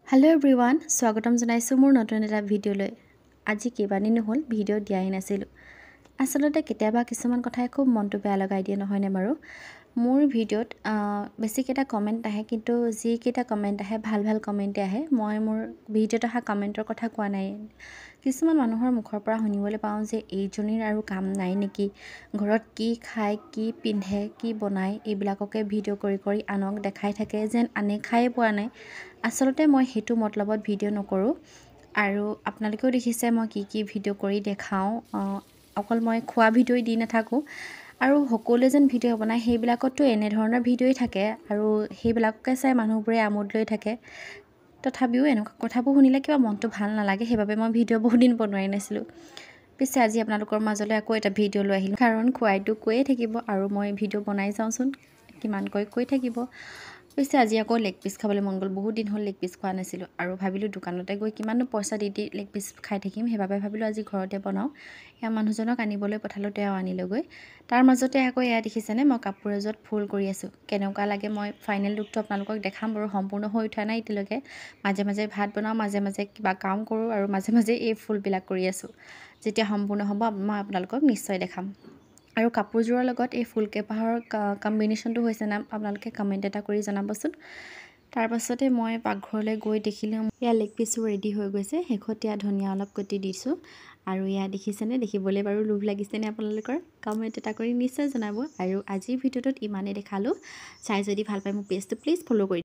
hello everyone स्वागतम जनाइছো মোৰ নতুন এটা ভিডিঅলৈ আজি কেবানি নহল ভিডিঅ দিয়াই নাছিল আসলতে কেতিয়াবা কিছুমান কথাই খুব মনটো বেয়া লগাই দিয়ে নহয়নে বাৰু মোৰ ভিডিঅত বেছিক এটা কমেন্ট আহে কিন্তু যি কেটা কমেন্ট আহে ভাল ভাল কমেন্ট আহে মই মোৰ ভিডিঅত আহা কমেন্টৰ কথা কোৱা নাই কিছুমান মানুহৰ মুখৰ পৰা শুনিবলৈ পাওঁ যে এইজনীৰ আৰু কাম নাই নেকি ঘৰত কি খায় কি পিন্ধে কি বনায় এইবিলাককে ভিডিঅ কৰি কৰি আনক দেখাই থাকে যেন আনে খাই পোৱা নাই আসলতে মই হেতু মতলবত ভিডিঅ নকৰো আৰু আপোনালোকেও দেখিছে মই কি ভিডিঅ কৰি দেখাও অকল মই খোৱা ভিডিঅ দি নাথাকো আৰু সকলোৱে যেন ভিডিঅ বনায় হেবিলাকতো এনে ধৰণৰ ভিডিঅই থাকে আৰু হেবিলাককে চাই মানুহবোৰে আমোদ লৈ থাকে তথাপিও এনেকুৱা কথাবোৰ শুনিলে কিবা মনটো ভাল নালাগে হেবাবে মই ভিডিঅ বহুত দিন বনোৱাই নাছিলো পিছে আজি আপোনালোকৰ মাজলৈ আকৌ এটা ভিডিঅ লৈ আহিলো কাৰণ খোৱাইটো কৈয়ে থাকিব আৰু মই ভিডিঅ বনাই যাওঁচোন কিমান কৈ থাকিব পিছে আজি আকৌ লেগ পিস খাবলৈ মন গল বহুত দিন হল লেগ পিস খোৱা নাছিলো আৰু ভাবিলো দোকানতে গৈ কিমাননো পইচা দি লেগ পিস খাই থাকিম হেবাবে ভাবিলো আজি ঘৰতে বনাও এয়া মানুহজনক আনিবলৈ পঠালো তেওঁ আনিলগৈ তাৰ মাজতে আকৌ এয়া দেখিছেনে মই কাপোৰ এজত ফুল কৰি আছো কেনেকুৱা লাগে মই ফাইনেল লুকটো আপোনালোকক দেখাম বাৰু সম্পূৰ্ণ হৈ উঠা নাই ইতিলৈকে মাজে মাজে ভাত বনাও মাজে মাজে কিবা কাম কৰো আৰু মাজে মাজে এই ফুলবিলাক কৰি আছো যেতিয়া সম্পূৰ্ণ হ'ব মই আপোনালোকক নিশ্চয় দেখাম আৰু কাপোৰজোৰৰ লগত এই ফুল কেপাহৰ কম্বিনেশনটো হৈছে না আপোনালোকে কমেন্ট এটা কৰি জনাবচোন তাৰ পাছতে মই পাকঘৰলৈ গৈ দেখিলো ইয়া লেগ পিসও ৰেডি হৈ গৈছে হেখতিয়া ধনিয়া অলপ কুটি দিছো আৰু ইয়া দেখিছেনে দেখিবলৈ বাৰু লোভ লাগিছেনে আপোনালোকৰ কমেন্ট এটা কৰি নিশ্চয় জনাব আৰু আজিৰ ভিডিঅটোত ইমানে দেখালো চাই যদি ভাল পায় মোৰ পেজটো প্লিজ ফলো কৰি